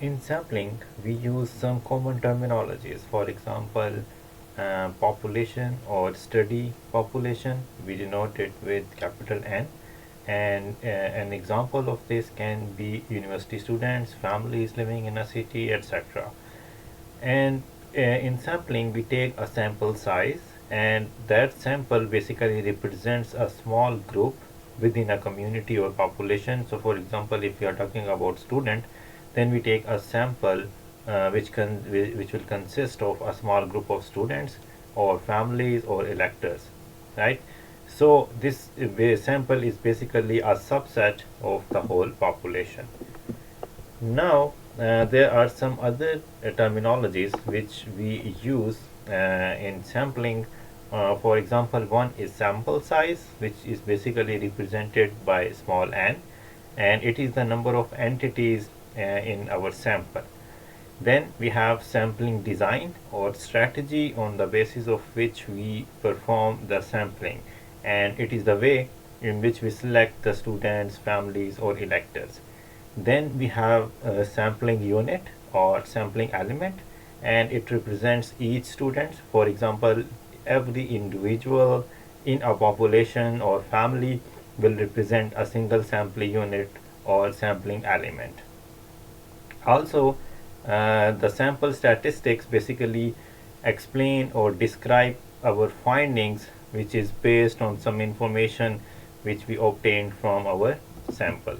In sampling, we use some common terminologies. For example, population or study population, we denote it with capital N. And an example of this can be university students, families living in a city, etc. And in sampling, we take a sample size, and that sample basically represents a small group within a community or population. So, for example, if we are talking about student, then we take a sample which will consist of a small group of students or families or electors, right? So, this sample is basically a subset of the whole population. Now, there are some other terminologies which we use in sampling. For example, one is sample size, which is basically represented by small n, and it is the number of entities in our sample. Then we have sampling design or strategy on the basis of which we perform the sampling, and it is the way in which we select the students, families, or electors. Then we have a sampling unit or sampling element, and it represents each student. For example, every individual in a population or family will represent a single sampling unit or sampling element. Also, the sample statistics basically explain or describe our findings, which is based on some information which we obtained from our sample.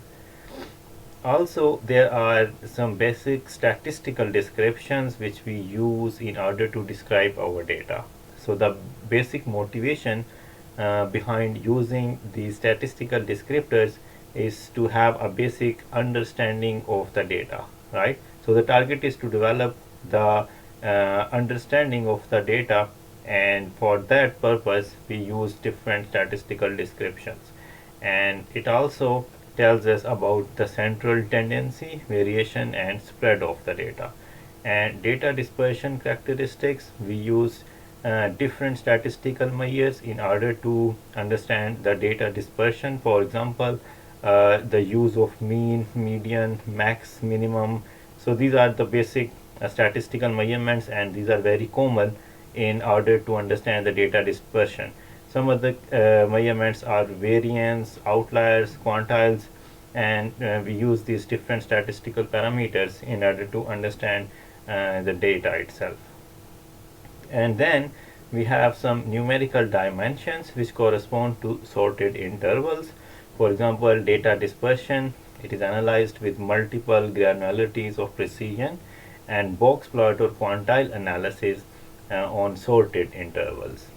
Also, there are some basic statistical descriptions which we use in order to describe our data. So, the basic motivation behind using these statistical descriptors is to have a basic understanding of the data, right? So, the target is to develop the understanding of the data, and for that purpose, we use different statistical descriptions. And it also tells us about the central tendency, variation, and spread of the data. And data dispersion characteristics, we use different statistical measures in order to understand the data dispersion. For example, the use of mean, median, max, minimum. So these are the basic statistical measurements, and these are very common in order to understand the data dispersion. Some of the measurements are variance, outliers, quantiles, and we use these different statistical parameters in order to understand the data itself. And then we have some numerical dimensions which correspond to sorted intervals. For example, data dispersion, it is analyzed with multiple granularities of precision, and box plot or quantile analysis on sorted intervals.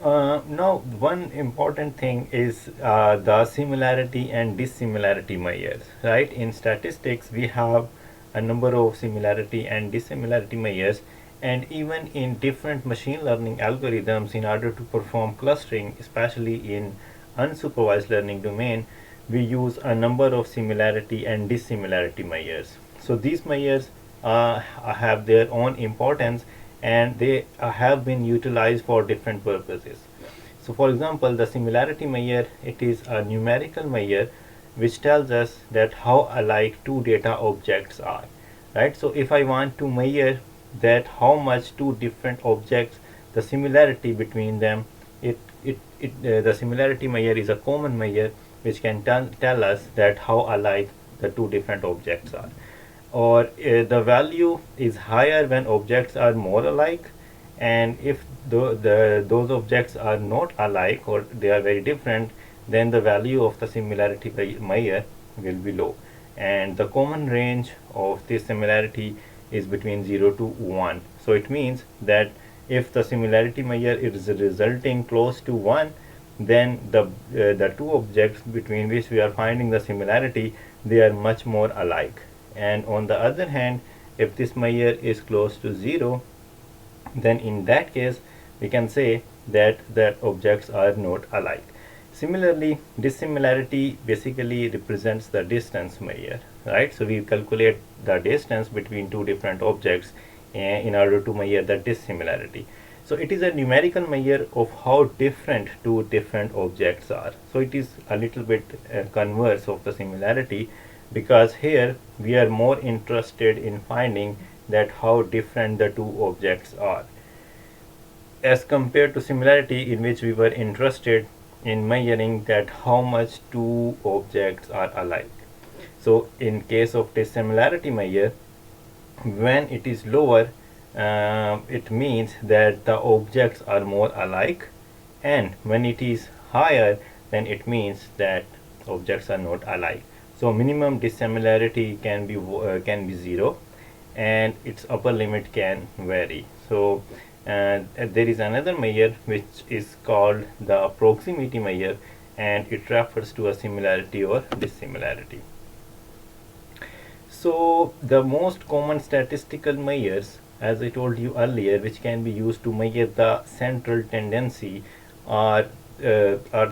Now, one important thing is the similarity and dissimilarity measures, right? In statistics, we have a number of similarity and dissimilarity measures, and even in different machine learning algorithms, in order to perform clustering, especially in unsupervised learning domain, we use a number of similarity and dissimilarity measures. So these measures have their own importance, and they have been utilized for different purposes. So for example, the similarity measure, it is a numerical measure which tells us that how alike two data objects are, right? So if I want to measure that how much two different objects, the similarity between them, the similarity measure is a common measure which can tell us that how alike the two different objects are. Or the value is higher when objects are more alike, and if those objects are not alike or they are very different, then the value of the similarity measure will be low. And the common range of this similarity is between 0 to 1. So it means that if the similarity measure is resulting close to 1, then the two objects between which we are finding the similarity, they are much more alike. And on the other hand, if this measure is close to 0, then in that case we can say that objects are not alike. Similarly, dissimilarity basically represents the distance measure, right? So we calculate the distance between two different objects in order to measure the dissimilarity. So it is a numerical measure of how different two different objects are. So it is a little bit converse of the similarity, because here we are more interested in finding that how different the two objects are, as compared to similarity, in which we were interested in measuring that how much two objects are alike. So in case of dissimilarity measure, when it is lower, it means that the objects are more alike, and when it is higher, then it means that objects are not alike. So minimum dissimilarity can be 0, and its upper limit can vary. So there is another measure which is called the proximity measure, and it refers to a similarity or dissimilarity. So the most common statistical measures, as I told you earlier, which can be used to measure the central tendency, are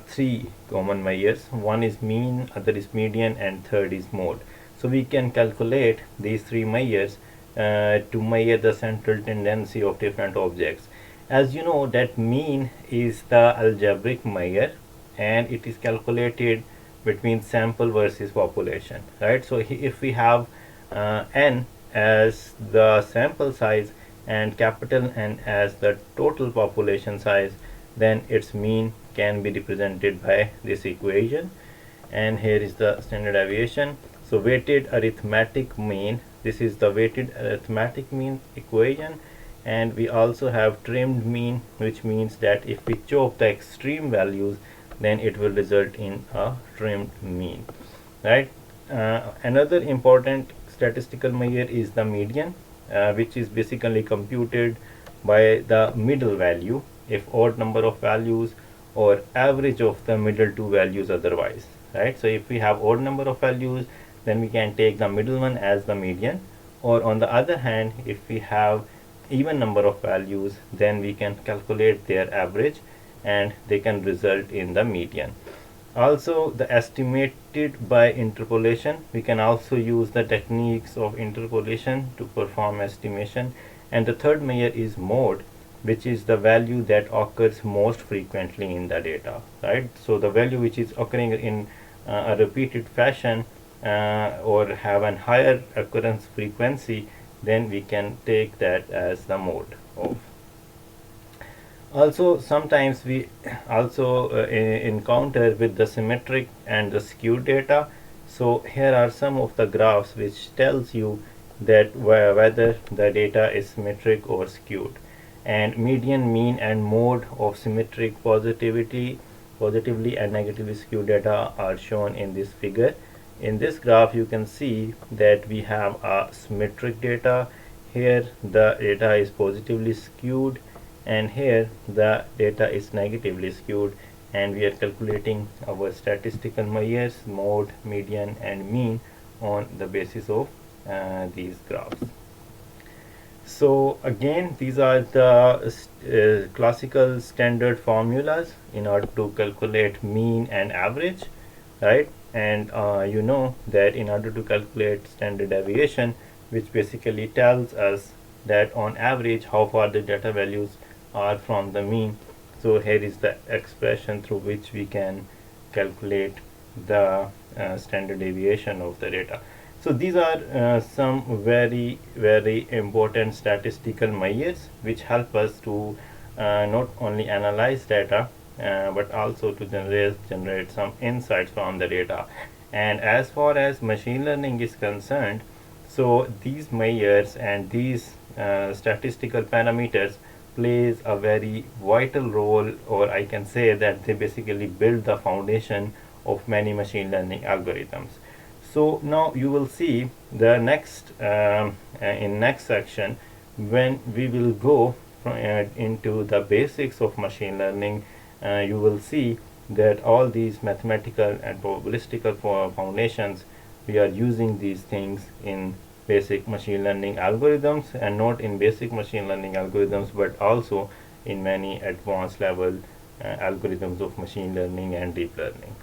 three common measures. One is mean, other is median, and third is mode. So we can calculate these three measures to measure the central tendency of different objects. As you know, that mean is the algebraic measure, and it is calculated between sample versus population, right? So if we have n as the sample size and capital N as the total population size, then its mean can be represented by this equation, and here is the standard deviation. So weighted arithmetic mean, this is the weighted arithmetic mean equation, and we also have trimmed mean, which means that if we chop the extreme values, then it will result in a trimmed mean, right? Another important statistical measure is the median, which is basically computed by the middle value if odd number of values, or average of the middle two values otherwise, right? So if we have odd number of values, then we can take the middle one as the median, or on the other hand, if we have even number of values, then we can calculate their average and they can result in the median. Also, the estimated by interpolation, we can also use the techniques of interpolation to perform estimation. And the third measure is mode, which is the value that occurs most frequently in the data, right? So the value which is occurring in a repeated fashion, or have a higher occurrence frequency, then we can take that as the mode of. Also, sometimes we also encounter with the symmetric and the skewed data. So here are some of the graphs which tells you that whether the data is symmetric or skewed. And median, mean, and mode of symmetric positively and negatively skewed data are shown in this figure. In this graph, you can see that we have a symmetric data. Here the data is positively skewed, and here the data is negatively skewed, and we are calculating our statistical measures, mode, median, and mean on the basis of these graphs. So again, these are the classical standard formulas in order to calculate mean and average, right? And you know that in order to calculate standard deviation, which basically tells us that on average how far the data values are from the mean, so here is the expression through which we can calculate the standard deviation of the data. So these are some very important statistical measures which help us to not only analyze data but also to generate some insights from the data. And as far as machine learning is concerned, so these measures and these statistical parameters plays a very vital role, or I can say that they basically build the foundation of many machine learning algorithms. So now you will see the next in next section, when we will go into the basics of machine learning, you will see that all these mathematical and probabilistic foundations, we are using these things in basic machine learning algorithms, and not in basic machine learning algorithms but also in many advanced level algorithms of machine learning and deep learning.